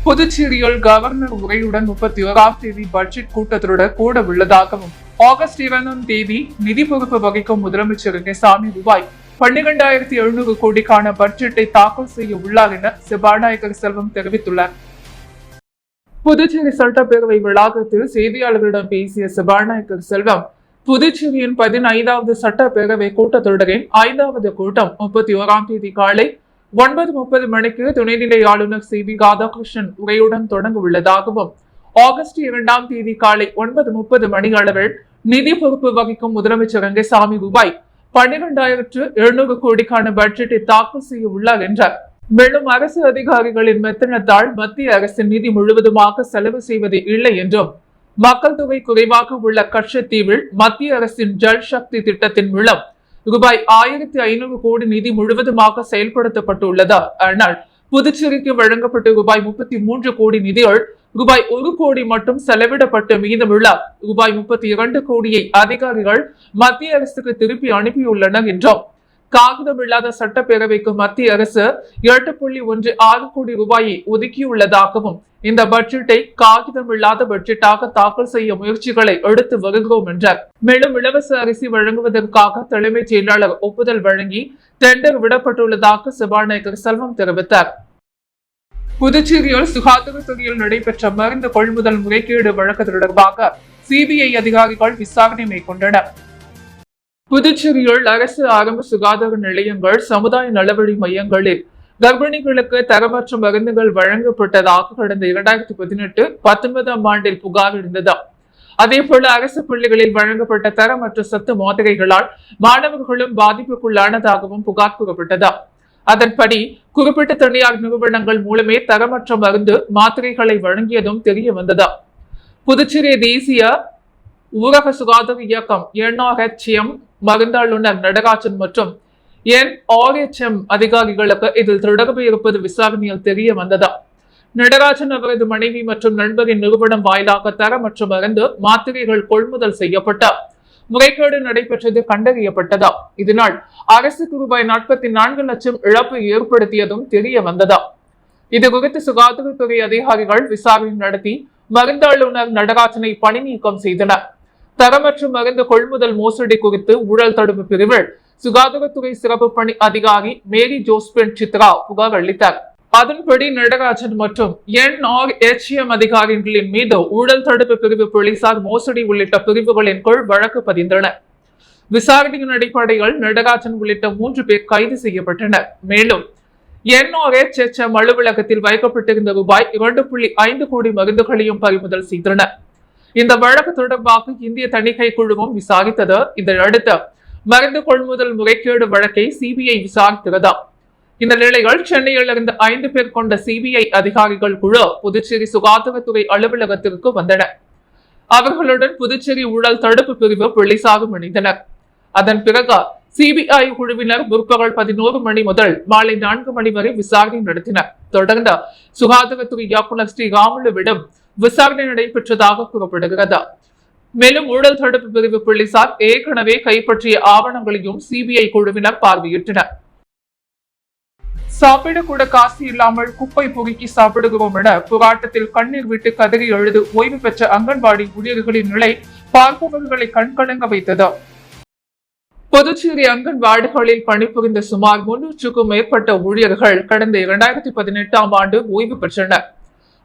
புதுச்சேரியில் கவர்னர் உரையுடன் 31ஆம் தேதி பட்ஜெட் கூட்டத்தொடர் கூட உள்ளதாகவும் ஆகஸ்ட் 2ஆம் தேதி நிதி பொறுப்பு வகிக்கும் முதலமைச்சர் ரங்கசாமி ரூபாய் 12,700 கோடிக்கான பட்ஜெட்டை தாக்கல் செய்ய உள்ளார் என சபாநாயகர் செல்வம் தெரிவித்துள்ளார். புதுச்சேரி சட்டப்பேரவை வளாகத்தில் செய்தியாளர்களிடம் பேசிய சபாநாயகர் செல்வம், புதுச்சேரியின் 15வது சட்டப்பேரவை கூட்டத்தொடரின் 5வது கூட்டம் 31ஆம் தேதி காலை 9:30 மணிக்கு துணைநிலை ஆளுநர் சி.வி. ராதாகிருஷ்ணன் உரையுடன் தொடங்க உள்ளதாகவும், ஆகஸ்ட் 2ஆம் தேதி காலை 9:30 மணி அளவில் நிதி பொறுப்பு வகிக்கும் முதலமைச்சர் ரங்கசாமி ரூபாய் 12,700 கோடிக்கான பட்ஜெட்டை தாக்கல் செய்ய உள்ளார் என்றார். மேலும் அரசு அதிகாரிகளின் மெத்தனத்தால் மத்திய அரசின் நிதி முழுவதுமாக செலவு செய்வது இல்லை என்றும், மக்கள் தொகை குறைவாக உள்ள கட்சத்தீவில் மத்திய அரசின் ஜல் சக்தி திட்டத்தின் மூலம் ரூபாய் 1,500 கோடி நிதி முழுவதுமாக செயல்படுத்தப்பட்டுள்ளது. ஆனால் புதுச்சேரிக்கு வழங்கப்பட்ட ரூபாய் 33 கோடி நிதிகள் ரூபாய் 1 கோடி மட்டும் செலவிடப்பட்டு மீதமுள்ள ரூபாய் 32 கோடியை அதிகாரிகள் மத்திய அரசுக்கு திருப்பி அனுப்பியுள்ளனர் என்றும், காகிதமில்லாத சட்டப்பேரவைக்கு மத்திய அரசு 8.16 கோடி ரூபாயை ஒதுக்கியுள்ளதாகவும், இந்த பட்ஜெட்டை காகிதமில்லாத பட்ஜெட்டாக தாக்கல் செய்ய முயற்சிகளை எடுத்து வருகிறோம் என்றார். மேலும் இலவச அரிசி வழங்குவதற்காக தலைமைச் செயலாளர் ஒப்புதல் வழங்கி டெண்டர் விடப்பட்டுள்ளதாக சபாநாயகர் செல்வம் தெரிவித்தார். புதுச்சேரியில் சுகாதாரத்துறையில் நடைபெற்ற மருந்து கொள்முதல் முறைகேடு வழக்கு தொடர்பாக சிபிஐ அதிகாரிகள் விசாரணை மேற்கொண்டனர். புதுச்சேரியில் அரசு ஆரம்ப சுகாதார நிலையங்கள், சமுதாய நலவழி மையங்களில் கர்ப்பிணிகளுக்கு தரமற்ற மருந்துகள் வழங்கப்பட்டதாக கடந்த 2018-19 ஆண்டில் புகார் இருந்தது. அதேபோல அரசு பள்ளிகளில் வழங்கப்பட்ட தரமற்ற சத்து மாத்திரைகளால் மாணவர்களும் பாதிப்புக்குள்ளானதாகவும் புகார் கூறப்பட்டது. அதன்படி குறிப்பிட்ட தனியார் நிறுவனங்கள் மூலமே தரமற்ற மருந்து மாத்திரைகளை வழங்கியதும் தெரிய வந்தது. புதுச்சேரி தேசிய ஊரக சுகாதார இயக்கம் NRHM மருந்தாளுநர் நடராஜன் மற்றும் NRHM அதிகாரிகளுக்கு இதில் தொடர்பு இருப்பது விசாரணையில் தெரிய வந்தது. நடராஜன் அவரது மனைவி மற்றும் நண்பரின் நிறுவனம் வாயிலாக தரமற்ற மருந்து மாத்திரைகள் கொள்முதல் செய்யப்பட்ட முறைகேடு நடைபெற்றது கண்டறியப்பட்டது. இதனால் அரசுக்கு ரூபாய் 44 லட்சம் இழப்பு ஏற்படுத்தியதும் தெரிய வந்தது. இது குறித்து சுகாதாரத்துறை அதிகாரிகள் விசாரணை நடத்தி மருந்தாளுநர் நடராஜனை பணி நீக்கம் செய்தனர். தரமற்ற மருந்து கொள்முதல் மோசடி குறித்து ஊழல் தடுப்பு பிரிவில் சுகாதாரத்துறை சிறப்பு பணி அதிகாரி மேரி ஜோஸ்பின் சித்ரா புகார் அளித்தார். அதன்படி நடராஜன் மற்றும் NRHM அதிகாரிகளின் மீது ஊழல் தடுப்பு பிரிவு போலீசார் மோசடி உள்ளிட்ட பிரிவுகளின் கீழ் வழக்கு பதிந்தனர். விசாரணையின் அடிப்படையில் நடராஜன் உள்ளிட்ட 3 பேர் கைது செய்யப்பட்டனர். மேலும் NRHM அலுவலகத்தில் வைக்கப்பட்டிருந்த ரூபாய் 2.5 கோடி மருந்துகளையும் பறிமுதல் செய்தனர். இந்த வழக்கு தொடர்பாக இந்திய தணிக்கை குழுவும் விசாரித்தது. இதையடுத்து மருந்து கொள்முதல் முறைகேடு வழக்கை சிபிஐ விசாரிக்கிறது. இந்த நிலையில் சென்னையில் இருந்து 5 பேர் கொண்ட சிபிஐ அதிகாரிகள் குழு புதுச்சேரி சுகாதாரத்துறை அலுவலகத்திற்கு வந்தனர். அவர்களுடன் புதுச்சேரி ஊழல் தடுப்பு பிரிவு போலீசாரும் இணைந்தனர். அதன் பிறகு சிபிஐ குழுவினர் முற்பகல் 11 மணி முதல் மாலை 4 மணி வரை விசாரணை நடத்தினர். தொடர்ந்து சுகாதாரத்துறை இயக்குநர் ஸ்ரீராமுலுவிடம் விசாரணை நடைபெற்றதாக கூறப்படுகிறது. மேலும் ஊழல் தடுப்பு பிரிவு போலீசார் ஏற்கனவே கைப்பற்றிய ஆவணங்களையும் சிபிஐ குழுவினர் பார்வையிட்டனர். சாப்பிடக்கூட காசு இல்லாமல் குப்பை பொறுக்கி சாப்பிடுகிறோம் என போராட்டத்தில் கண்ணீர் விட்டு கதறி எழுது ஓய்வு பெற்ற அங்கன்வாடி ஊழியர்களின் நிலை பார்ப்பவர்களை கண்கலங்க வைத்தது. புதுச்சேரி அங்கன்வாடிகளில் பணிபுரிந்த சுமார் 300க்கும் மேற்பட்ட ஊழியர்கள் கடந்த 2018ஆம் ஆண்டு ஓய்வு பெற்றனர்.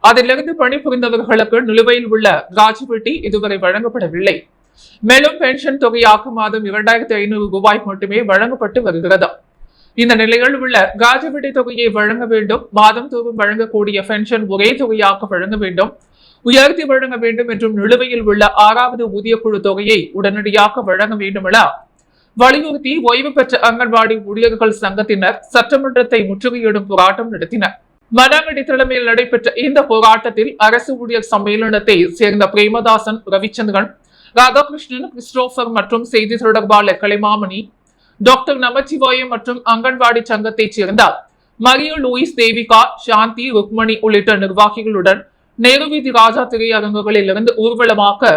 அதிலிருந்து பணிபுரிந்தவர்களுக்கு நிலுவையில் உள்ள ராஜ்வெட்டி இதுவரை வழங்கப்படவில்லை. மேலும் பென்ஷன் தொகையாக மாதம் 2,500 ரூபாய் மட்டுமே வழங்கப்பட்டு வருகிறது. இந்த நிலையில் உள்ள ராஜவெட்டி தொகையை வழங்க வேண்டும், மாதம் தோறும் வழங்கக்கூடிய பென்ஷன் ஒரே தொகையாக வழங்க வேண்டும், உயர்த்தி வழங்க வேண்டும் என்றும் நிலுவையில் உள்ள 6வது ஊதியக்குழு தொகையை உடனடியாக வழங்க வேண்டும் என வலியுறுத்தி ஓய்வு பெற்ற அங்கன்வாடி ஊழியர்கள் சங்கத்தினர் சட்டமன்றத்தை முற்றுகையிடும் போராட்டம் நடத்தினர். மனாங்கடி தலைமையில் நடைபெற்ற இந்த போராட்டத்தில் அரசு ஊழியர் சம்மேளனத்தை சேர்ந்த பிரேமதாசன், ரவிச்சந்திரன், ராதாகிருஷ்ணன், கிறிஸ்டோபர் மற்றும் செய்தி தொடர்பாளர் கலைமாமணி, டாக்டர் நமச்சிவாயம் மற்றும் அங்கன்வாடி சங்கத்தைச் சேர்ந்த மரிய லூயிஸ், தேவிகா, சாந்தி, ருக்மணி உள்ளிட்ட நிர்வாகிகளுடன் நேரு வீதி ராஜா திரையரங்குகளில் இருந்து ஊர்வலமாக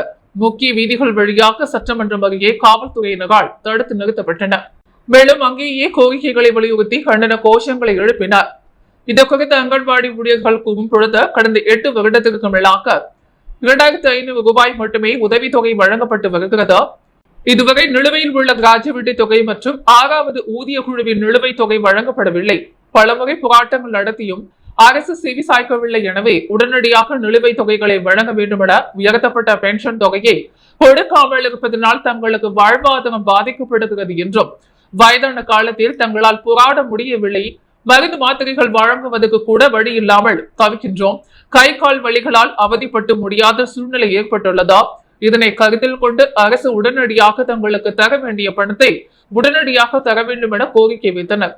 முக்கிய வீதிகள் வழியாக சட்டமன்றம் அருகே காவல்துறையினரால் தடுத்து நிறுத்தப்பட்டனர். மேலும் அங்கேயே கோரிக்கைகளை வலியுறுத்தி கண்டன கோஷங்களை எழுப்பினர். இது குறித்து அங்கன்வாடி ஊழியர்கள் கூறும் பொழுது கடந்த 8 வருடத்திற்கு மேலாக 2500 ரூபாய் மட்டுமே உதவித்தொகை வழங்கப்பட்டு வருகிறது. இதுவரை நிலுவையில் உள்ள கிராஜுவிட்டி தொகை மற்றும் 6வது ஊதிய குழுவின் நிலுவைத் தொகை வழங்கப்படவில்லை. பலமுறை போராட்டங்கள் நடத்தியும் அரசு செவி சாய்க்கவில்லை. எனவே உடனடியாக நிலுவைத் தொகைகளை வழங்க வேண்டும் என உயர்த்தப்பட்ட பென்ஷன் தொகையை கொடுக்காமல் இருப்பதனால் தங்களுக்கு வாழ்வாதாரம் பாதிக்கப்படுகிறது என்றும், வயதான காலத்தில் தங்களால் போராட முடியவில்லை, மருந்து மாத்திரைகள் வழங்குவதற்கு கூட வழி இல்லாமல் தவிக்கின்றோம், கை கால் வலிகளால் அவதிப்பட்டு முடியாத சூழ்நிலை ஏற்பட்டுள்ளதா, இதனை கருத்தில் கொண்டு அரசு உடனடியாக தங்களுக்கு தர வேண்டிய பணத்தை உடனடியாக தர வேண்டும் என கோரிக்கை வைத்தனர்.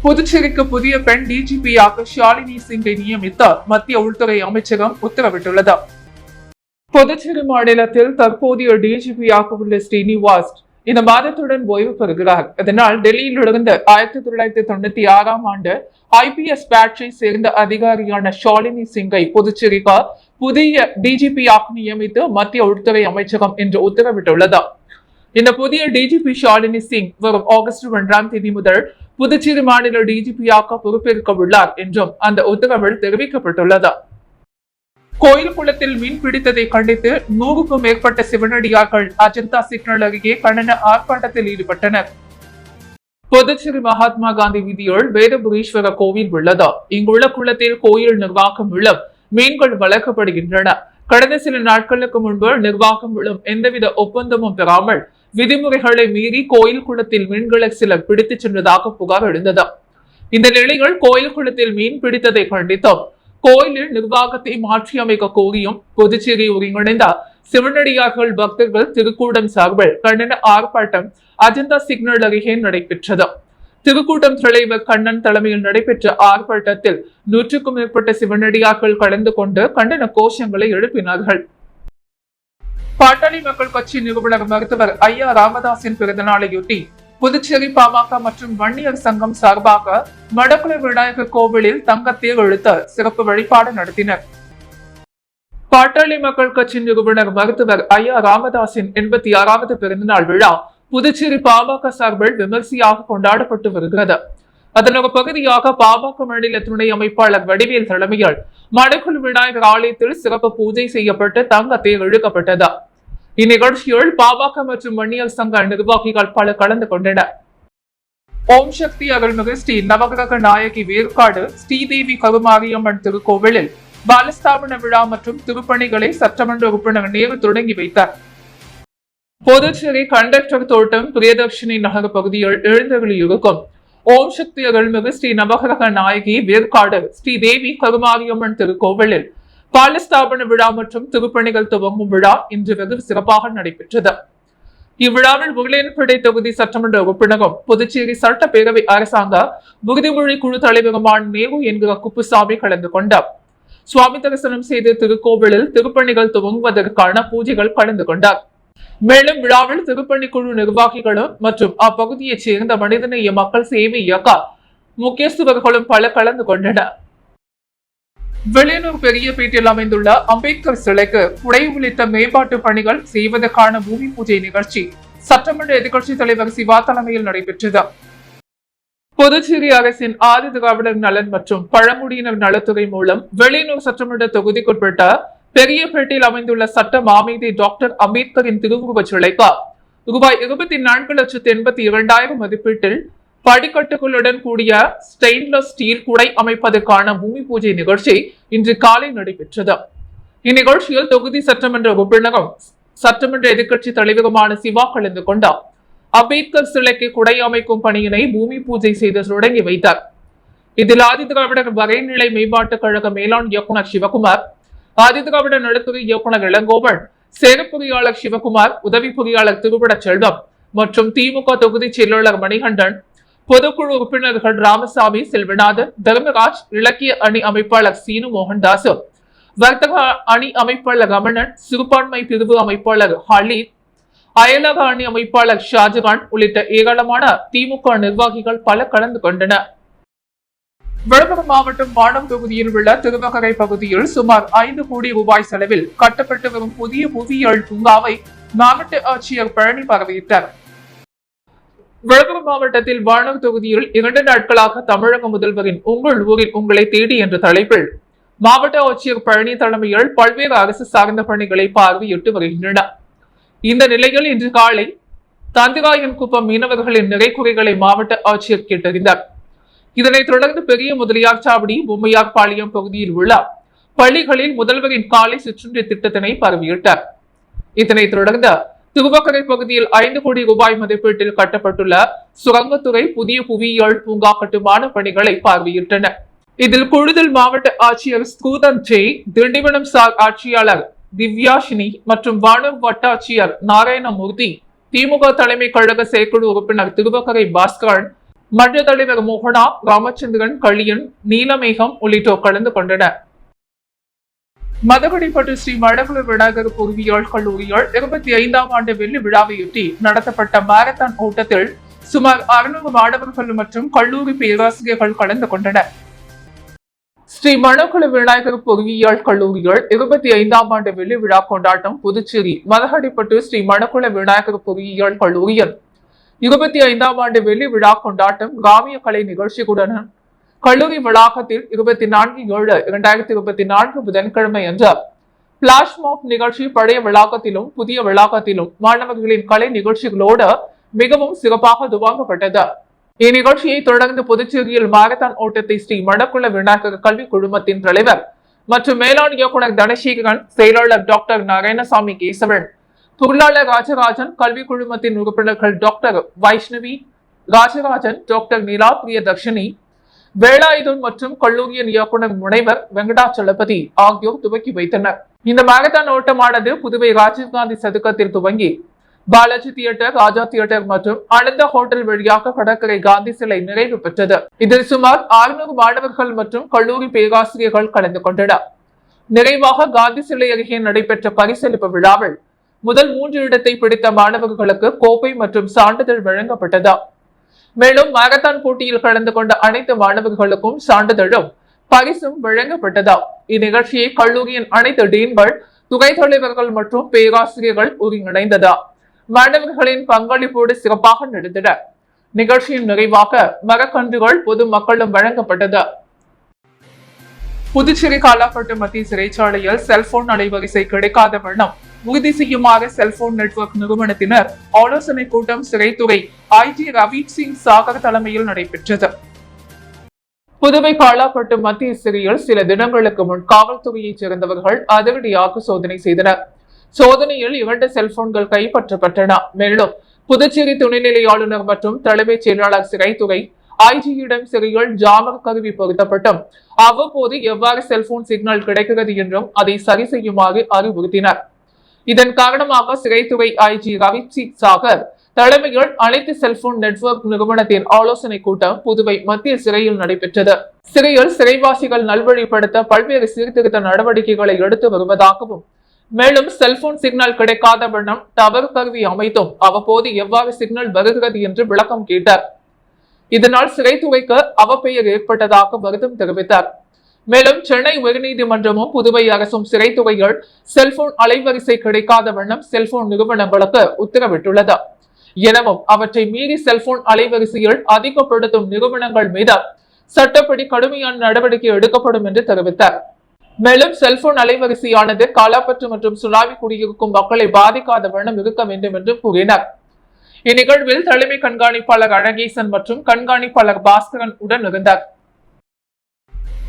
புதுச்சேரிக்கு புதிய பெண் டிஜிபியாக ஷாலினி சிங்கை நியமித்த மத்திய உள்துறை அமைச்சகம் உத்தரவிட்டுள்ளது. புதுச்சேரி மாநிலத்தில் தற்போதைய டிஜிபியாக உள்ள ஸ்ரீனிவாஸ் இந்த மாதத்துடன் ஓய்வு பெறுகிறார். இதனால் டெல்லியிலிருந்து 1996ஆம் ஆண்டு IPS பேட்சை சேர்ந்த அதிகாரியான ஷாலினி சிங்கை புதுச்சேரிக்கு புதிய டிஜிபியாக நியமித்து மத்திய உள்துறை அமைச்சகம் இன்று உத்தரவிட்டுள்ளது. இந்த புதிய டிஜிபி ஷாலினி சிங் வரும் ஆகஸ்ட் 1ஆம் தேதி முதல் புதுச்சேரி மாநில டிஜிபியாக பொறுப்பேற்க உள்ளார் என்றும் அந்த உத்தரவில் தெரிவிக்கப்பட்டுள்ளது. கோயில் குளத்தில் மீன் பிடித்ததை கண்டித்து 100க்கும் மேற்பட்ட சிவனடியார்கள் அஜந்தா சிக்னல் அருகே கண்டன ஆர்ப்பாட்டத்தில் ஈடுபட்டனர். புதுச்சேரி மகாத்மா காந்தி வீதியில் வேதபுரீஸ்வர கோவில் உள்ளது. இங்குள்ள குளத்தில் கோயில் நிர்வாகம் மூலம் மீன்கள் வளர்க்கப்படுகின்றன. கடந்த சில நாட்களுக்கு முன்பு நிர்வாகம் மூலம் எந்தவித ஒப்பந்தமும் பெறாமல் விதிமுறைகளை மீறி கோயில் குளத்தில் மீன்களை சிலர் பிடித்துச் சென்றதாக புகார் எழுந்தது. இந்த நிலையில் கோயில் குளத்தில் மீன் பிடித்ததை கண்டித்தும் கோயிலில் நிர்வாகத்தை மாற்றி அமைக்க கோரியும் புதுச்சேரி ஒருங்கிணைந்த சிவனடியார்கள் பக்தர்கள் திருக்கூடம் சார்பில் கண்டன ஆர்ப்பாட்டம் அஜந்தா சிக்னல் அருகே நடைபெற்றது. திருக்கூட்டம் தலைவர் கண்ணன் தலைமையில் நடைபெற்ற ஆர்ப்பாட்டத்தில் 100க்கும் மேற்பட்ட சிவனடியார்கள் கலந்து கொண்டு கண்டன கோஷங்களை எழுப்பினார்கள். பாட்டாளி மக்கள் கட்சி நிறுவனர் மருத்துவர் ஐயா ராமதாசின் பிறந்தநாளையொட்டி புதுச்சேரி பாமக மற்றும் வன்னியர் சங்கம் சார்பாக மடக்குள விநாயகர் கோவிலில் தங்கத்தேர் இழுத்து சிறப்பு வழிபாடு நடத்தினர். பாட்டாளி மக்கள் கட்சி நிறுவனர் மருத்துவர் ஐயா ராமதாசின் 86வது பிறந்தநாள் விழா புதுச்சேரி பாமக சார்பில் விமர்சையாக கொண்டாடப்பட்டு வருகிறது. அதன் ஒரு பகுதியாக பாமக மாநில துணை அமைப்பாளர் வடிவேல் தலைமையில் மடக்குள விநாயகர் ஆலயத்தில் சிறப்பு பூஜை செய்யப்பட்டு தங்கத்தேர் இழுக்கப்பட்டது. இந்நிகழ்ச்சியில் பாமக மற்றும் வன்னியர் சங்க நிர்வாகிகள் பலர் கலந்து கொண்டனர். ஓம் சக்தி அருள்மிகு ஸ்ரீ நவகிரக நாயகி வேர்க்காடு ஸ்ரீதேவி கருமாரியம்மன் திருக்கோவிலில் பாலஸ்தாபன விழா மற்றும் திருப்பணிகளை சட்டமன்ற உறுப்பினர் நேரு தொடங்கி வைத்தார். புதுச்சேரி கண்டக்டர் தோட்டம் பிரியதர்ஷினி நகர் பகுதியில் எழுந்தருளியிருக்கும் ஓம் சக்தி அருள்மிகு ஸ்ரீ நவகிரக நாயகி வேர்க்காடு ஸ்ரீதேவி கருமாரியம்மன் திருக்கோவிலில் பாலஸ்தாபன விழா மற்றும் திருப்பணிகள் துவங்கும் விழா இன்று வெகு சிறப்பாக நடைபெற்றது. இவ்விழாவில் உருளையன்பேட்டை தொகுதி சட்டமன்ற உறுப்பினரும் புதுச்சேரி சட்டப்பேரவை அரசாங்க உறுதிமொழி குழு தலைவருமான நேரு என்கிற குப்புசாமி கலந்து கொண்டார். சுவாமி தரிசனம் செய்து திருக்கோவிலில் திருப்பணிகள் துவங்குவதற்கான பூஜைகள் கலந்து கொண்டார். மேலும் விழாவில் திருப்பணிக்குழு நிர்வாகிகளும் மற்றும் அப்பகுதியைச் சேர்ந்த மனிதநேய மக்கள் சேவை இயக்க முக்கியஸ்தவர்களும் பல கலந்து கொண்டனர். வெளியூர் பெரியபேட்டில் அமைந்துள்ள அம்பேத்கர் சிலைக்கு புடை உள்ளிட்ட மேம்பாட்டு பணிகள் செய்வதற்கான பூமி பூஜை நிகழ்ச்சி சட்டமன்ற எதிர்க்கட்சித் தலைவர் சிவா தலைமையில் நடைபெற்றது. புதுச்சேரி அரசின் ஆதி திராவிடர் நலன் மற்றும் பழங்குடியினர் நலத்துறை மூலம் வெளியூர் சட்டமன்ற தொகுதிக்குட்பட்ட பெரியபேட்டில் அமைந்துள்ள சட்ட மாமேதை டாக்டர் அம்பேத்கரின் திருவுருவச் சிலைக்கு ரூபாய் 24,82,000 மதிப்பீட்டில் படிக்கட்டுகளுடன் கூடிய ஸ்டெயின்லெஸ் ஸ்டீல் குடை அமைப்பதற்கான பூமி பூஜை நிகழ்ச்சி இன்று காலை நடைபெற்றது. இந்நிகழ்ச்சியில் தொகுதி சட்டமன்ற உறுப்பினரும் சட்டமன்ற எதிர்க்கட்சி தலைவருமான சிவா கலந்து கொண்டார். அம்பேத்கர் சிலைக்கு குடை அமைக்கும் பணியினை பூமி பூஜை செய்து தொடங்கி வைத்தார். இதில் ஆதிதிராவிடர் வரைநிலை மேம்பாட்டுக் கழக மேலாண் இயக்குநர் சிவகுமார், ஆதிதிராவிடர் நலத்துறை இயக்குநர் இளங்கோவன், செயற்பொறியாளர் சிவகுமார், உதவி பொறியாளர் திருவிட செல்வம் மற்றும் திமுக தொகுதி செயலாளர் மணிகண்டன், பொதுக்குழு உறுப்பினர்கள் ராமசாமி, செல்வநாதன், தர்மராஜ், இலக்கிய அணி அமைப்பாளர் சீனு மோகன்தாஸ், வர்த்தக அணி அமைப்பாளர் ரமணன், சிறுபான்மை பிரிவு அமைப்பாளர் ஹலீத், அயலக அணி அமைப்பாளர் ஷாஜகான் உள்ளிட்ட ஏராளமான திமுக நிர்வாகிகள் பல கலந்து கொண்டனர். விழுப்புரம் மாவட்டம் வானம் தொகுதியில் உள்ள திருவகரை பகுதியில் சுமார் 5 கோடி ரூபாய் செலவில் கட்டப்பட்டு வரும் புதிய புவியியல் பூங்காவை மாவட்ட ஆட்சியர் பழனி பார்வையிட்டார். விழுப்புரம் மாவட்டத்தில் வானூர் தொகுதியில் 2 நாட்களாக தமிழக முதல்வரின் உங்கள் ஊரில் உங்களை தேடி என்ற தலைப்பில் மாவட்ட ஆட்சியர் பழனி தலைமையில் பல்வேறு அரசு சார்ந்த பணிகளை பார்வையிட்டு வருகின்றனர். இந்த நிலையில் இன்று காலை தந்திராயன் குப்பம் மீனவர்களின் நிறைகுறைகளை மாவட்ட ஆட்சியர் கேட்டறிந்தார். இதனைத் தொடர்ந்து பெரிய முதலியார் சாவடி, பொம்மையார் பாளையம் பகுதியில் உள்ள பள்ளிகளில் முதல்வரின் காலை சிற்றுண்டி திட்டத்தினை பார்வையிட்டார். இதனைத் தொடர்ந்து திருவக்கரை பகுதியில் 5 கோடி ரூபாய் மதிப்பீட்டில் கட்டப்பட்டுள்ள சுரங்கத்துறை புதிய புவியியல் பூங்கா கட்டுமான பணிகளை பார்வையிட்டனர். இதில் கூடுதல் மாவட்ட ஆட்சியர் ஸ்கூதன் ஜே, திண்டிவனம் சார் ஆட்சியாளர் திவ்யாஷினி மற்றும் வானூர் வட்டாட்சியர் நாராயணமூர்த்தி, திமுக தலைமை கழக செயற்குழு உறுப்பினர் திருவக்கரை பாஸ்கரன், மன்ற தலைவர் மோகனா, ராமச்சந்திரன், களியன், நீலமேகம் உள்ளிட்டோர் கலந்து கொண்டனர். மதகுடிப்பட்டு ஸ்ரீ மடகுல விநாயகர் பொறியியல் கல்லூரியில் 25ஆம் ஆண்டு வெள்ளி விழாவையொட்டி நடத்தப்பட்ட மாரத்தான் ஓட்டத்தில் சுமார் 600 மாணவர்கள் மற்றும் கல்லூரி பேராசிரியர்கள் கலந்து கொண்டனர். ஸ்ரீ மடகுல விநாயகர் பொறியியல் கல்லூரியில் 25ஆம் ஆண்டு வெள்ளி விழா கொண்டாட்டம் புதுச்சேரி மதகடிப்பட்டு ஸ்ரீ மடகுல விநாயகர் பொறியியல் கல்லூரியில் 25ஆம் ஆண்டு வெள்ளி விழா கொண்டாட்டம் கிராமிய கலை நிகழ்ச்சிகளுடன் கல்லூரி வளாகத்தில் 24/7/2024 புதன்கிழமை அன்று பிளாஷ் மாப் நிகழ்ச்சி பழைய வளாகத்திலும் புதிய வளாகத்திலும் மாணவர்களின் கலை நிகழ்ச்சிகளோடு மிகவும் சிறப்பாக துவங்கப்பட்டது. இந்நிகழ்ச்சியை தொடர்ந்து புதுச்சேரியில் மாரத்தான் ஓட்டத்தை ஸ்ரீ மடக்குள விநாயகர் கல்வி குழுமத்தின் தலைவர் மற்றும் மேலாண் இயக்குநர் தனசேகரன், செயலாளர் டாக்டர் நாராயணசாமி கேசவன், பொருளாளர் ராஜராஜன், கல்வி குழுமத்தின் உறுப்பினர்கள் டாக்டர் வைஷ்ணவி ராஜராஜன், டாக்டர் நிலா பிரியதர்ஷினி, வேலாயுதன் மற்றும் கல்லூரியின் இயக்குநர் முனைவர் வெங்கடாச்சலபதி ஆகியோர் துவக்கி வைத்தனர். இந்த மாரத்தான் ஓட்டமானது புதுவை ராஜீவ்காந்தி சதுக்கத்தில் துவங்கி பாலாஜி தியேட்டர், ராஜா தியேட்டர் மற்றும் அனந்த ஹோட்டல் வழியாக கடற்கரை காந்தி சிலை நிறைவு பெற்றது. இதில் சுமார் 600 மாணவர்கள் மற்றும் கல்லூரி பேராசிரியர்கள் கலந்து கொண்டனர். நிறைவாக காந்தி சிலை அருகே நடைபெற்ற பரிசளிப்பு விழாவில் முதல் 3 இடத்தை பிடித்த மாணவர்களுக்கு கோப்பை மற்றும் சான்றிதழ் வழங்கப்பட்டது. மேலும் மாரத்தான் போட்டியில் கலந்து கொண்ட அனைத்து மாணவர்களுக்கும் சான்றிதழும் பரிசும் வழங்கப்பட்டது. இந்நிகழ்ச்சியை கல்லூரியின் அனைத்து டீன்கள், துறை தலைவர்கள் மற்றும் பேராசிரியர்கள் ஒருங்கிணைந்தது. மாணவர்களின் பங்களிப்போடு சிறப்பாக நடந்தன. நிகழ்ச்சியின் நிறைவாக மரக்கன்றுகள் பொதுமக்களும் வழங்கப்பட்டது. புதுச்சேரி காலாப்பட்டு மத்திய சிறைச்சாலையில் செல்போன் அலைவரிசை கிடைக்காத வண்ணம் உறுதி செய்யுமாறு செல்போன் நெட்வொர்க் நிறுவனத்தினர் ஆலோசனை கூட்டம் சிறைத்துறை ஐஜி ரவீத் சிங் சாகர் தலைமையில் நடைபெற்றது. புதுவை காலாப்பட்டு மத்திய சிறையில் சில தினங்களுக்கு முன் காவல்துறையைச் சேர்ந்தவர்கள் அதிரடியாக சோதனை செய்தனர். சோதனையில் 2 செல்போன்கள் கைப்பற்றப்பட்டன. மேலும் புதுச்சேரி துணைநிலை ஆளுநர் மற்றும் தலைமைச் செயலாளர் சிறைத்துறை ஐஜியிடம் சிறையில் ஜாமர் கருவி பொருத்தப்பட்டும் அவ்வப்போது எவ்வாறு செல்போன் சிக்னல் கிடைக்கிறது என்றும் அதை சரி செய்யுமாறு அறிவுறுத்தினர். இதன் காரணமாக சிறைத்துறை ஐஜி ரவீத் சிங் சாகர் தலைமையில் அனைத்து செல்போன் நெட்வொர்க் நிறுவனத்தின் ஆலோசனை கூட்டம் புதுவை மத்திய சிறையில் நடைபெற்றது. சிறையில் சிறைவாசிகள் நல்வழிப்படுத்த பல்வேறு சீர்திருத்த நடவடிக்கைகளை எடுத்து வருவதாகவும், மேலும் செல்போன் சிக்னல் கிடைக்காத வண்ணம் டவர் கருவி அமைத்தும் அவ்வப்போது எவ்வாறு சிக்னல் வருகிறது என்று விளக்கம் கேட்டார். இதனால் சிறைத்துறைக்கு அவப்பெயர் ஏற்பட்டதாக வருத்தம் தெரிவித்தார். மேலும் சென்னை உயர்நீதிமன்றமும் புதுவை அரசும் சிறைத்துறைகள் செல்போன் அலைவரிசை கிடைக்காத வண்ணம் செல்போன் நிறுவனங்களுக்கு உத்தரவிட்டுள்ளது. எனவும் அவற்றை மீறி செல்போன் அலைவரிசையில் அதிகப்படுத்தும் நிறுவனங்கள் மீது சட்டப்படி கடுமையான நடவடிக்கை எடுக்கப்படும் என்று தெரிவித்தார். மேலும் செல்போன் அலைவரிசையானது காலாப்பற்று மற்றும் சுனாமி குடியிருக்கும் மக்களை பாதிக்காத வண்ணம் இருக்க வேண்டும் என்று கூறினார். இந்நிகழ்வில் தலைமை கண்காணிப்பாளர் அழகேசன் மற்றும் கண்காணிப்பாளர் பாஸ்கரன் உடன் இருந்தார்.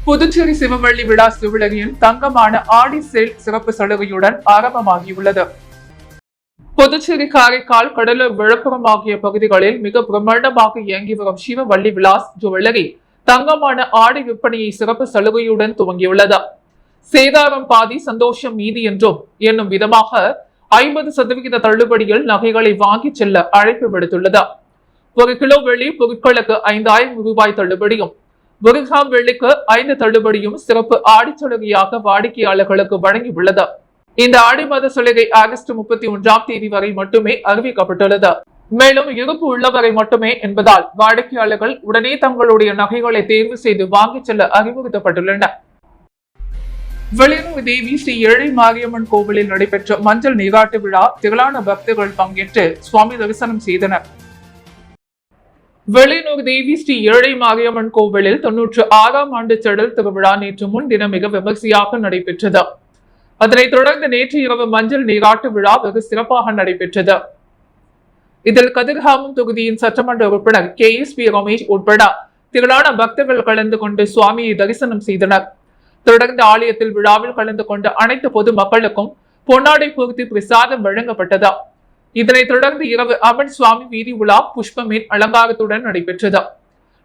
புதுச்சேரி சிவவள்ளி விழா சிவிலகியின் தங்கமான ஆடி சேல் சிறப்பு சலுகையுடன் ஆரம்பமாகியுள்ளது. புதுச்சேரி, காரைக்கால், கடலூர், விழுப்புரம் ஆகிய பகுதிகளில் மிக பிரம்மாண்டமாக இயங்கி வரும் சிவவள்ளி விலாஸ் ஜுவல்லரி தங்கமான ஆடி விற்பனையை சிறப்பு சலுகையுடன் துவங்கியுள்ளது. சேதாரம் பாதி சந்தோஷம் மீதி என்றும் என்னும் விதமாக 50% தள்ளுபடியில் நகைகளை வாங்கி செல்ல அழைப்பு விடுத்துள்ளது. 1 கிலோ வெள்ளி பொருட்களுக்கு 5000 ரூபாய் தள்ளுபடியும், 1 கிராம் வெள்ளிக்கு 5 தள்ளுபடியும் சிறப்பு ஆடி சலுகையாக வாடிக்கையாளர்களுக்கு வழங்கியுள்ளது. இந்த ஆடி மாத சலுகை ஆகஸ்ட் 31ஆம் தேதி வரை மட்டுமே அறிவிக்கப்பட்டுள்ளது. மேலும் இருப்பு உள்ளவரை மட்டுமே என்பதால் வாடிக்கையாளர்கள் உடனே தங்களுடைய நகைகளை தேர்வு செய்து வாங்கிச் செல்ல அறிவுறுத்தப்பட்டுள்ளனர். வெளியூர் தேவி ஸ்ரீ ஏழை மாரியம்மன் கோவிலில் நடைபெற்ற மஞ்சள் நீராட்டு விழா திரளான பக்தர்கள் பங்கேற்று சுவாமி தரிசனம் செய்தனர். வெளியூர் தேவி ஸ்ரீ ஏழை மாரியம்மன் கோவிலில் 96ஆம் ஆண்டு செடல் திருவிழா நேற்று முன்தினம் மிக விமர்சையாக நடைபெற்றது. அதனைத் தொடர்ந்து நேற்று இரவு மஞ்சள் நீராட்டு விழா வெகு சிறப்பாக நடைபெற்றது. இதில் கதிர்காமம் தொகுதியின் சட்டமன்ற உறுப்பினர் KSP ரமேஷ் உட்பட திரளான பக்தர்கள் கலந்து கொண்டு சுவாமியை தரிசனம் செய்தனர். தொடர்ந்து ஆலயத்தில் விழாவில் கலந்து கொண்ட அனைத்து பொது மக்களுக்கும் பொன்னாடை பொருத்தி பிரசாதம் வழங்கப்பட்டது. இதனைத் தொடர்ந்து இரவு அம்மன் சுவாமி வீதி உலா புஷ்பமீன் அலங்காரத்துடன் நடைபெற்றது.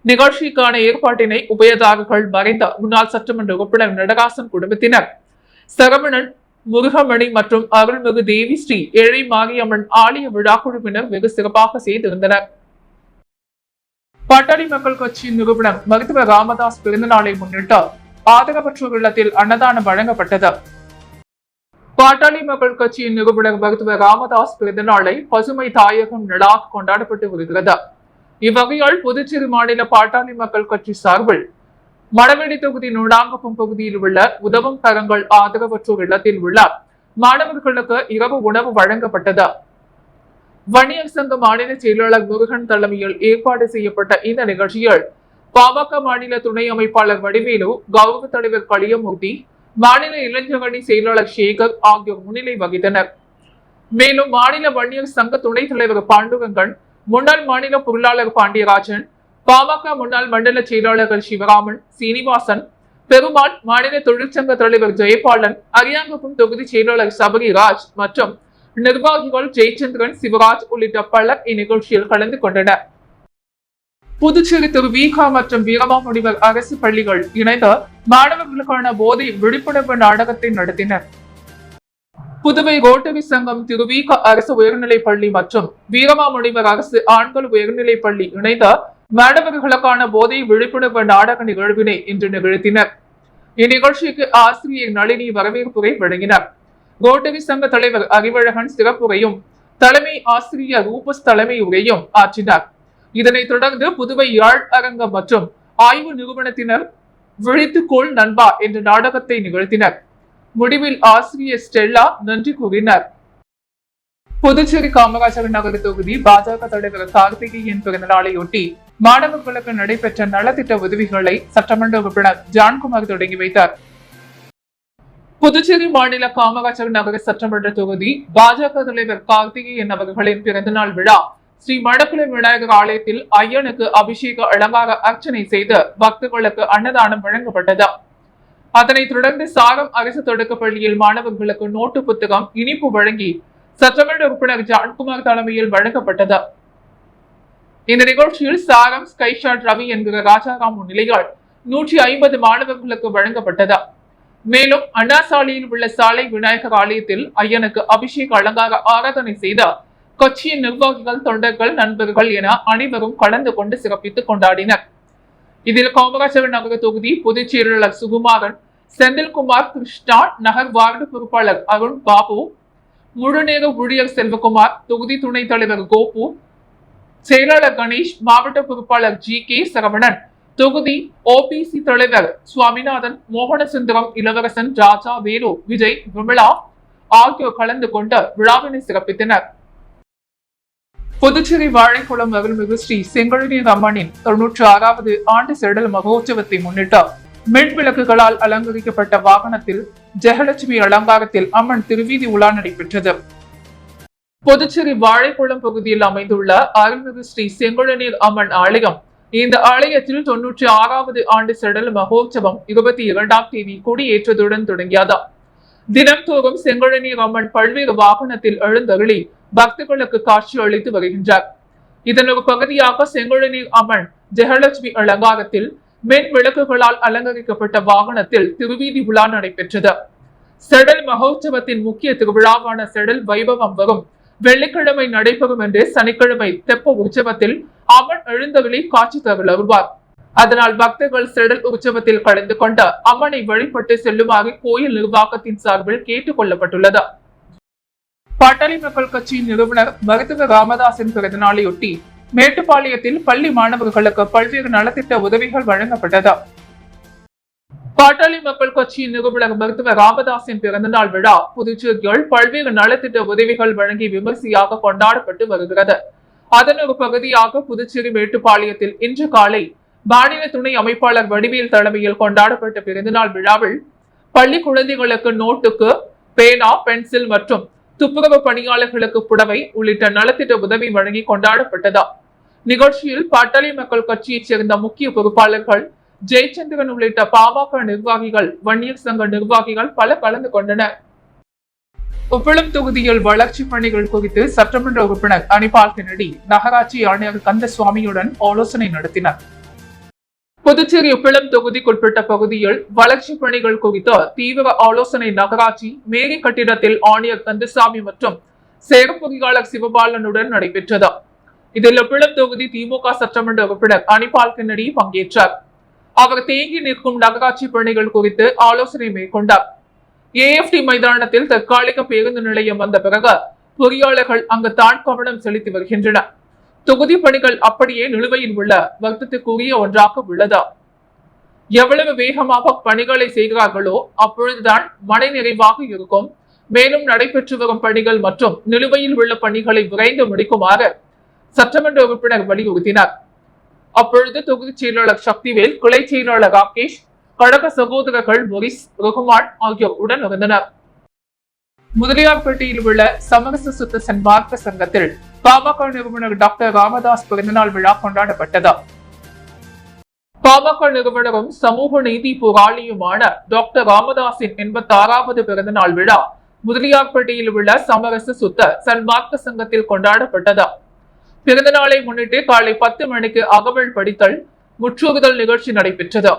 நிகழ்ச்சிக்கான ஏற்பாட்டினை உபயதாரர்கள் மறைந்த முன்னாள் சட்டமன்ற உறுப்பினர் நடராசன் குடும்பத்தினர், சரவணன், முருகமணி மற்றும் அருள்மிகு தேவி ஸ்ரீ ஏழை மாரியம்மன் ஆலய விழா குழுவினர் வெகு சிறப்பாக செய்திருந்தனர். பாட்டாளி மக்கள் கட்சியின் நிறுவனர் மருத்துவர் ராமதாஸ் பிறந்தநாளை முன்னிட்டு ஆதரவற்றோர் இல்லத்தில் அன்னதானம் வழங்கப்பட்டது. பாட்டாளி மக்கள் கட்சியின் நிறுவனர் மருத்துவர் ராமதாஸ் பிறந்தநாளை பசுமை தாயகம் நாளாக கொண்டாடப்பட்டு வருகிறது. இவ்வகையால் புதுச்சேரி மாநில பாட்டாளி மக்கள் கட்சி சார்பில் மணவெளி தொகுதி நூடாங்குப்பம் பகுதியில் உள்ள உதவும் கரங்கள் ஆதரவற்றோர் இல்லத்தில் உள்ள மாணவர்களுக்கு இரவு உணவு வழங்கப்பட்டது. வன்னியர் சங்க மாநில செயலாளர் முருகன் தலைமையில் ஏற்பாடு செய்யப்பட்ட இந்த நிகழ்ச்சியில் பாமக மாநில துணை அமைப்பாளர் வடிவேலு, கௌரவ தலைவர் களியமூர்த்தி, மாநில இளைஞரணி செயலாளர் சேகர் ஆகியோர் முன்னிலை வகித்தனர். மேலும் மாநில வன்னியர் சங்க துணைத் தலைவர் பாண்டுரங்கன், முன்னாள் மாநில பொருளாளர் பாண்டியராஜன், பாமக முன்னாள் மண்டல செயலாளர்கள் சிவராமன், சீனிவாசன், பெருமாள், மாநில தொழிற்சங்க தலைவர் ஜெயபாலன், அரியாங்குப்பம் தொகுதி செயலாளர் சபரிராஜ் மற்றும் நிர்வாகிகள் ஜெயச்சந்திரன், சிவராஜ் உள்ளிட்ட பலர் இந்நிகழ்ச்சியில் கலந்து கொண்டனர். புதுச்சேரி திரு வி.க. மற்றும் வீரமாமுனிவர் அரசு பள்ளிகள் இணைந்து மாணவர்களுக்கான போதை விழிப்புணர்வு நாடகத்தை நடத்தினர். புதுவை ரோட்டரி சங்கம் திரு வி.க. அரசு உயர்நிலைப் பள்ளி மற்றும் வீரமாமுனிவர் அரசு ஆண்கள் உயர்நிலைப் பள்ளி இணைந்து மாணவர்களுக்கான போதை விழிப்புணர்வு நாடக நிகழ்வினை இன்று நிகழ்த்தினர். இந்நிகழ்ச்சிக்கு ஆசிரியர் நளினி வரவேற்புரை வழங்கினார். ரோட்டரி சங்க தலைவர் அறிவழகன் சிறப்புரையும் தலைமை ஆசிரியர் ரூபஸ் தலைமை உரையும் ஆற்றினார். இதனைத் தொடர்ந்து புதுவை யாழ் அரங்கம் மற்றும் ஆய்வு நிறுவனத்தினர் விழித்துக்கோள் நண்பா என்ற நாடகத்தை நிகழ்த்தினர். முடிவில் ஆசிரியர் ஸ்டெல்லா நன்றி கூறினார். புதுச்சேரி காமராஜர் நகர் தொகுதி பாஜக தலைவர் கார்த்திகேயன் பிறந்தநாளையொட்டி மாணவர்களுக்கு நடைபெற்ற நலத்திட்ட உதவிகளை சட்டமன்ற உறுப்பினர் ஜான்குமார் தொடங்கி வைத்தார். புதுச்சேரி மாநில காமராஜர் நகர சட்டமன்ற தொகுதி பாஜக தலைவர் கார்த்திகேயன் அவர்களின் பிறந்தநாள் விழா ஸ்ரீ மடக்குளை விநாயகர் ஆலயத்தில் ஐயனுக்கு அபிஷேக அலங்கார அர்ச்சனை செய்து பக்தர்களுக்கு அன்னதானம் வழங்கப்பட்டது. அதனைத் தொடர்ந்து சாரம் அரசு தொடக்கப் பள்ளியில் மாணவர்களுக்கு நோட்டு புத்தகம், இனிப்பு வழங்கி சட்டமன்ற உறுப்பினர் ஜான்குமார் தலைமையில் வழங்கப்பட்டது. இந்த நிகழ்ச்சியில் சாரம் ஸ்கைஷாட் ரவி என்கிற ராஜாராம் முன்னிலையால் 150 மாணவர்களுக்கு வழங்கப்பட்டது. மேலும் அண்ணா சாலையில் உள்ள சாலை விநாயகர் ஆலயத்தில் ஐயனுக்கு அபிஷேக அலங்கார ஆராதனை செய்த கட்சியின் நிர்வாகிகள், தொண்டர்கள், நண்பர்கள் என அனைவரும் கலந்து கொண்டு சிறப்பித்துக் கொண்டாடினர். இதில் காமராஜர் நகர தொகுதி பொதுச் செயலாளர் சுகுமாரன், செந்தில்குமார், கிருஷ்ணா, நகர் வார்டு பொறுப்பாளர் அருண் பாபு, முழுநேர ஊழியர் செல்வகுமார், தொகுதி துணைத் தலைவர் கோபு, செயலாளர் கணேஷ், மாவட்ட பொறுப்பாளர் GK சரவணன், தொகுதி OPC தலைவர் சுவாமிநாதன், மோகனசுந்தரம், இளவரசன், ராஜா, வேலு, விஜய், விமலா ஆகியோர் கலந்து கொண்டு விழாவினை சிறப்பித்தனர். புதுச்சேரி வாழைக்குளம் அருள்மிகு ஸ்ரீ செங்கழுநீர் அம்மனின் 96வது ஆண்டு செடல் மகோற்சவத்தை முன்னிட்டு மின் விளக்குகளால் அலங்கரிக்கப்பட்ட வாகனத்தில் ஜெகலட்சுமி அலங்காரத்தில் அம்மன் திருவீதி உலா நடைபெற்றது. புதுச்சேரி வாழைக்குளம் பகுதியில் அமைந்துள்ள அருள்மிகு ஸ்ரீ செங்கழுநீர் அம்மன் ஆலயம். இந்த ஆலயத்தில் 96வது ஆண்டு செடல் மகோற்சவம் 22ஆம் தேதி கொடியேற்றத்துடன் தொடங்கியது. தினம்தோறும் செங்கழுநீர் அம்மன் பல்வேறு வாகனத்தில் எழுந்தருளி பக்தர்களுக்கு காட்சி அளித்து வருகின்றார். இதன் ஒரு பகுதியாக செங்கழுநீர் அம்மன் ஜெகலட்சுமி அலங்காரத்தில் மின் விளக்குகளால் அலங்கரிக்கப்பட்ட வாகனத்தில் திருவீதி உலா நடைபெற்றது. செடல் மகோற்சவத்தின் முக்கிய திருவிழாவான செடல் வைபவம் வரும் வெள்ளிக்கிழமை நடைபெறும் என்று சனிக்கிழமை தெப்ப உற்சவத்தில் அம்மன் எழுந்தருளி காட்சி தருவார். அதனால் பக்தர்கள் செடல் உற்சவத்தில் கலந்து கொண்டு அம்மனை வழிபட்டு செல்லுமாறு கோயில் நிர்வாகத்தின் சார்பில் கேட்டுக் கொள்ளப்பட்டுள்ளது. பாட்டாளி மக்கள் கட்சியின் நிறுவனர் மருத்துவர் ராமதாஸின் பிறந்தநாளையொட்டி மேட்டுப்பாளையத்தில் பள்ளி மாணவர்களுக்கு பல்வேறு நலத்திட்ட உதவிகள் வழங்கப்பட்டது. பாட்டாளி மக்கள் கட்சியின் நிறுவனர் மருத்துவர் ராமதாஸின் பிறந்தநாள் விழா புதுச்சேரியில் பல்வேறு நலத்திட்ட உதவிகள் வழங்கி விமர்சையாக கொண்டாடப்பட்டு வருகிறது. அதன் ஒரு பகுதியாக புதுச்சேரி மேட்டுப்பாளையத்தில் இன்று காலை மாநில துணை அமைப்பாளர் வடிவேல் தலைமையில் கொண்டாடப்பட்ட பிறந்தநாள் விழாவில் பள்ளி குழந்தைகளுக்கு நோட்டுக்கு பேனா, பென்சில் மற்றும் துப்புரவு பணியாளர்களுக்கு புடவை உள்ளிட்ட நலத்திட்ட உதவி வழங்கி கொண்டாடப்பட்டது. நிகழ்ச்சியில் பாட்டாளி மக்கள் கட்சியைச் சேர்ந்த முக்கிய பொறுப்பாளர்கள், ஜெயச்சந்திரன் உள்ளிட்ட பாமக நிர்வாகிகள், வன்னியர் சங்க நிர்வாகிகள் பல கலந்து கொண்டனர். உப்பளம் தொகுதியில் வளர்ச்சி பணிகள் குறித்து சட்டமன்ற உறுப்பினர் அனிபால் கென்னடி நகராட்சி ஆணையர் கந்தசுவாமியுடன் ஆலோசனை நடத்தினர். புதுச்சேரி உப்பளம் தொகுதிக்குட்பட்ட பகுதியில் வளர்ச்சி பணிகள் குறித்த தீவிர ஆலோசனை நகராட்சி மேரி கட்டிடத்தில் ஆணையர் கந்தசாமி மற்றும் செயற்பொறியாளர் சிவபாலனுடன் நடைபெற்றது. இதில் உப்பளம் தொகுதி திமுக சட்டமன்ற உறுப்பினர் அனிபால் கென்னடி பங்கேற்றார். அவர் தேங்கி நிற்கும் நகராட்சி பணிகள் குறித்து ஆலோசனை மேற்கொண்டார். AFT மைதானத்தில் தற்காலிக பேருந்து நிலையம் வந்த பிறகு பொறியாளர்கள் அங்கு தான் கவனம் செலுத்தி வருகின்றனர். தொகுதி பணிகள் அப்படியே நிலுவையில் உள்ள வருத்தத்துக்குரிய ஒன்றாக உள்ளது. எவ்வளவு வேகமாக பணிகளை செய்கிறார்களோ அப்பொழுதுதான் மன நிறைவாக இருக்கும். மேலும் நடைபெற்று வரும் பணிகள் மற்றும் நிலுவையில் உள்ள பணிகளை விரைந்து முடிக்குமாறு சட்டமன்ற உறுப்பினர் வலியுறுத்தினார். அப்பொழுது தொகுதி செயலாளர் சக்திவேல், கிளை செயலாளர் ராகேஷ், கழக சகோதரர்கள் மொரிஸ், ரகுமான் ஆகியோர் உடன் இருந்தனர். முதலியார்பேட்டையில் உள்ள சமரச சுத்த சன்மார்க்க சங்கத்தில் பாமக நிறுவனர் டாக்டர் ராமதாஸ் பிறந்தநாள் விழா கொண்டாடப்பட்டது. பாமக நிறுவனரும் சமூக நீதி போராளியுமான டாக்டர் ராமதாஸின் 86வது பிறந்தநாள் விழா முதலியார்பேட்டையில் உள்ள சமரச சுத்த சன்மார்க்க சங்கத்தில் கொண்டாடப்பட்டது. பிறந்த நாளை முன்னிட்டு காலை 10 மணிக்கு அகவல் படித்தல், முற்றோகுதல் நிகழ்ச்சி நடைபெற்றது.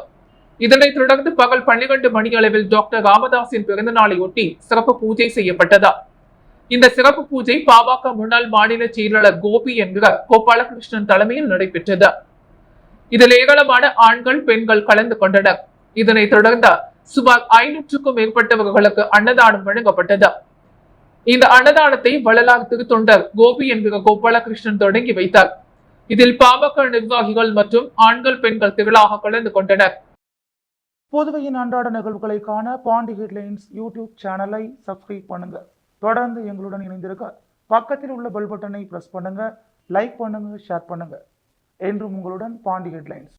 இதனைத் தொடர்ந்து பகல் 12 மணி அளவில் டாக்டர் ராமதாஸின் பிறந்த நாளை ஒட்டி சிறப்பு பூஜை செய்யப்பட்டது. இந்த சிறப்பு பூஜை பாமக முன்னாள் மாநில செயலாளர் கோபி என்கிற கோபாலகிருஷ்ணன் தலைமையில் நடைபெற்றது. இதில் ஏராளமான ஆண்கள், பெண்கள் கலந்து கொண்டனர். இதனைத் தொடர்ந்து சுமார் 500க்கும் மேற்பட்டவர்களுக்கு அன்னதானம் வழங்கப்பட்டது. இந்த அன்னதானத்தை வள்ளலார் திருத்தொண்டர் கோபி என்கிற கோபாலகிருஷ்ணன் தொடங்கி வைத்தார். இதில் பாமக நிர்வாகிகள் மற்றும் ஆண்கள், பெண்கள் திரளாக கலந்து கொண்டனர். புதுவையின் அன்றாட நிகழ்வுகளை காண பாண்டி ஹெட்லைன்ஸ் யூடியூப் சேனலை சப்ஸ்கிரைப் பண்ணுங்க. தொடர்ந்து எங்களுடன் இணைந்திருக்க பக்கத்தில் உள்ள பெல் பட்டனை பிரஸ் பண்ணுங்க, லைக் பண்ணுங்க, ஷேர் பண்ணுங்க. என்றும் உங்களுடன் பாண்டி ஹெட்லைன்ஸ்.